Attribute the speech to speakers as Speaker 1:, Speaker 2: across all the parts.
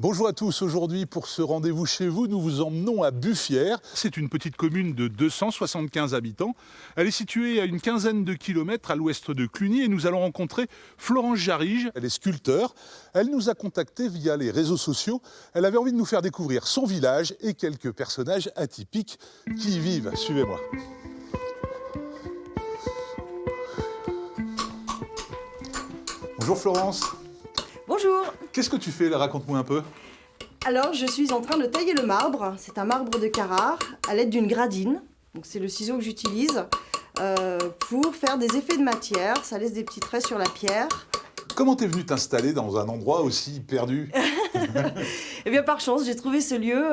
Speaker 1: Bonjour à tous, aujourd'hui pour ce rendez-vous chez vous, nous vous emmenons à Buffières. C'est une petite commune de 275 habitants. Elle est située à une quinzaine de kilomètres à l'ouest de Cluny et nous allons rencontrer Florence Jarige. Elle est sculpteur. Elle nous a contactés via les réseaux sociaux. Elle avait envie de nous faire découvrir son village et quelques personnages atypiques qui y vivent. Suivez-moi. Bonjour Florence.
Speaker 2: Bonjour.
Speaker 1: Qu'est-ce que tu fais là? Raconte-moi un peu.
Speaker 2: Alors, je suis en train de tailler le marbre. C'est un marbre de Carrare à l'aide d'une gradine. Donc, c'est le ciseau que j'utilise pour faire des effets de matière. Ça laisse des petits traits sur la pierre.
Speaker 1: Comment t'es venu t'installer dans un endroit aussi perdu?
Speaker 2: Eh bien, par chance, j'ai trouvé ce lieu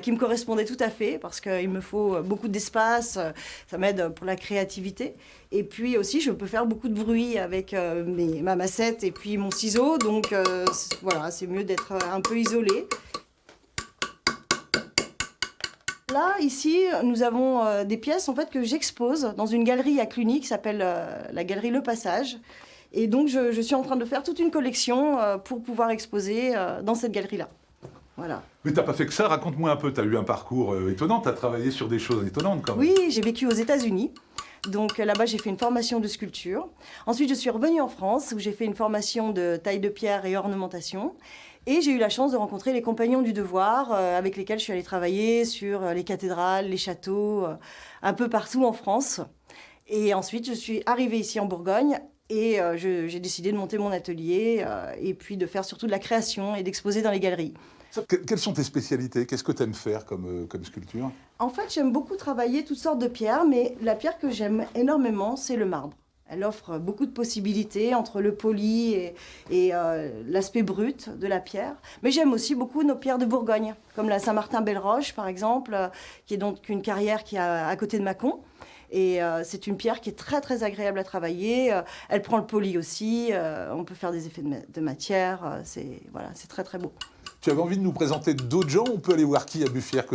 Speaker 2: qui me correspondait tout à fait parce qu'il me faut beaucoup d'espace. Ça m'aide pour la créativité. Et puis aussi, je peux faire beaucoup de bruit avec ma massette et puis mon ciseau. Donc, voilà, c'est mieux d'être un peu isolé. Là, ici, nous avons des pièces en fait, que j'expose dans une galerie à Cluny qui s'appelle la galerie Le Passage. Et donc, je suis en train de faire toute une collection pour pouvoir exposer dans cette galerie-là. Voilà.
Speaker 1: Mais t'as pas fait que ça, raconte-moi un peu. T'as eu un parcours étonnant, t'as travaillé sur des choses étonnantes quand même.
Speaker 2: Oui, j'ai vécu aux États-Unis. Donc là-bas, j'ai fait une formation de sculpture. Ensuite, je suis revenue en France où j'ai fait une formation de taille de pierre et ornementation. Et j'ai eu la chance de rencontrer les compagnons du devoir avec lesquels je suis allée travailler sur les cathédrales, les châteaux, un peu partout en France. Et ensuite, je suis arrivée ici en Bourgogne et j'ai décidé de monter mon atelier et puis de faire surtout de la création et d'exposer dans les galeries.
Speaker 1: Quelles sont tes spécialités? Qu'est-ce que tu aimes faire comme sculpture?
Speaker 2: En fait, j'aime beaucoup travailler toutes sortes de pierres, mais la pierre que j'aime énormément, c'est le marbre. Elle offre beaucoup de possibilités entre le poli et l'aspect brut de la pierre. Mais j'aime aussi beaucoup nos pierres de Bourgogne, comme la Saint-Martin-Belle-Roche, par exemple, qui est donc une carrière qui est à côté de Mâcon. Et c'est une pierre qui est très, très agréable à travailler. Elle prend le poli aussi. On peut faire des effets de matière. Voilà, c'est très, très beau.
Speaker 1: Tu avais envie de nous présenter d'autres gens? On peut aller voir qui à Buffières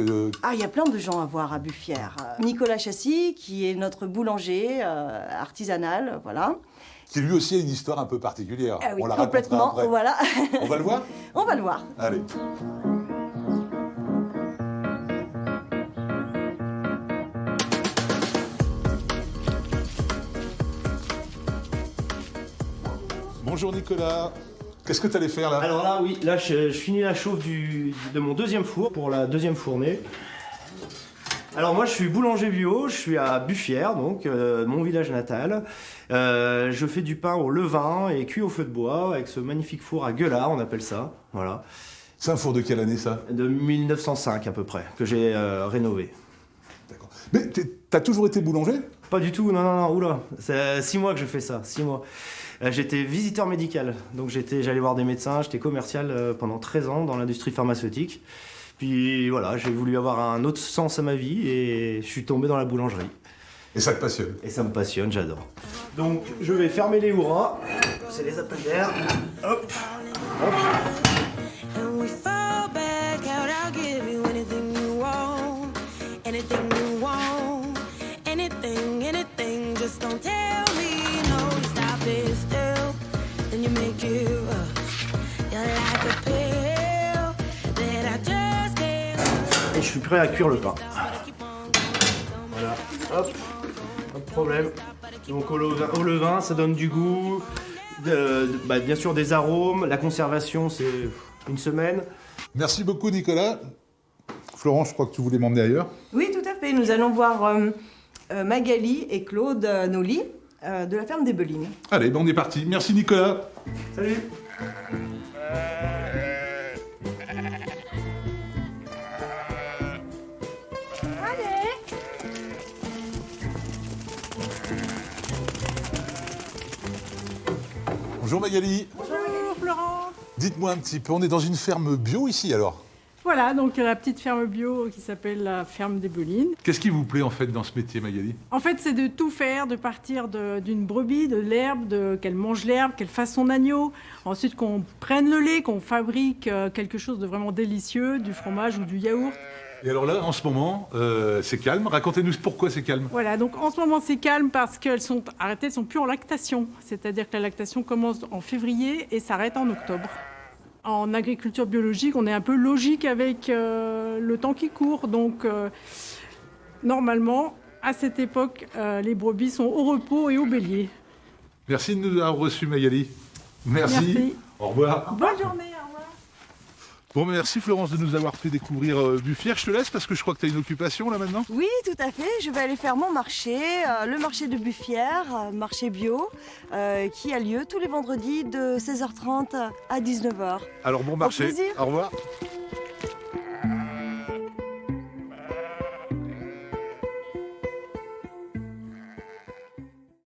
Speaker 2: Ah, il y a plein de gens à voir à Buffières. Nicolas Chassis, qui est notre boulanger artisanal, voilà.
Speaker 1: Qui lui aussi a une histoire un peu particulière.
Speaker 2: Ah oui,
Speaker 1: on la
Speaker 2: complètement,
Speaker 1: racontera après.
Speaker 2: voilà.
Speaker 1: On va le voir?
Speaker 2: On va le voir.
Speaker 1: Allez. Bonjour Nicolas. Qu'est-ce que tu allais faire là?
Speaker 3: Alors là, oui, là je finis la chauffe de mon deuxième four pour la deuxième fournée. Alors moi je suis boulanger bio, je suis à Buffières, donc mon village natal. Je fais du pain au levain et cuit au feu de bois avec ce magnifique four à gueulard, on appelle ça. Voilà.
Speaker 1: C'est un four de quelle année ça?
Speaker 3: De 1905 à peu près, que j'ai rénové.
Speaker 1: D'accord. Mais t'as toujours été boulanger?
Speaker 3: Pas du tout, non, oula. C'est 6 mois que je fais ça, 6 mois. J'étais visiteur médical, donc j'allais voir des médecins, j'étais commercial pendant 13 ans dans l'industrie pharmaceutique. Puis voilà, j'ai voulu avoir un autre sens à ma vie et je suis tombé dans la boulangerie.
Speaker 1: Et ça te passionne?
Speaker 3: Et ça me passionne, j'adore. Donc je vais fermer les hurrahs, c'est les appels d'air. Hop, hop. Et je suis prêt à cuire le pain. Voilà, hop, pas de problème. Donc au levain, ça donne du goût, bien sûr des arômes. La conservation, c'est une semaine.
Speaker 1: Merci beaucoup Nicolas. Florence, je crois que tu voulais m'emmener ailleurs.
Speaker 2: Oui, tout à fait. Nous allons voir Magali et Claude Noli de la ferme des Belines.
Speaker 1: Allez, on est parti. Merci Nicolas.
Speaker 3: Salut.
Speaker 1: Bonjour Magali.
Speaker 4: Bonjour Florence.
Speaker 1: Dites-moi un petit peu, on est dans une ferme bio ici alors?
Speaker 4: Voilà, donc la petite ferme bio qui s'appelle la ferme des Belines.
Speaker 1: Qu'est-ce qui vous plaît en fait dans ce métier Magali?
Speaker 4: En fait, c'est de tout faire, de partir d'une brebis, de l'herbe, qu'elle mange l'herbe, qu'elle fasse son agneau. Ensuite, qu'on prenne le lait, qu'on fabrique quelque chose de vraiment délicieux, du fromage ou du yaourt.
Speaker 1: Et alors là, en ce moment, c'est calme. Racontez-nous pourquoi c'est calme.
Speaker 4: Voilà, donc en ce moment c'est calme parce qu'elles sont arrêtées, elles sont plus en lactation. C'est-à-dire que la lactation commence en février et s'arrête en octobre. En agriculture biologique, on est un peu logique avec le temps qui court. Donc, normalement, à cette époque, les brebis sont au repos et au bélier.
Speaker 1: Merci de nous avoir reçus, Magali. Merci. Au revoir.
Speaker 4: Bonne journée, au revoir.
Speaker 1: Bon, merci Florence de nous avoir fait découvrir Buffière. Je te laisse parce que je crois que tu as une occupation là maintenant.
Speaker 2: Oui, tout à fait. Je vais aller faire mon marché, le marché de Buffière, marché bio, qui a lieu tous les vendredis de 16h30 à 19h.
Speaker 1: Alors bon marché.
Speaker 2: plaisir.
Speaker 1: Au revoir.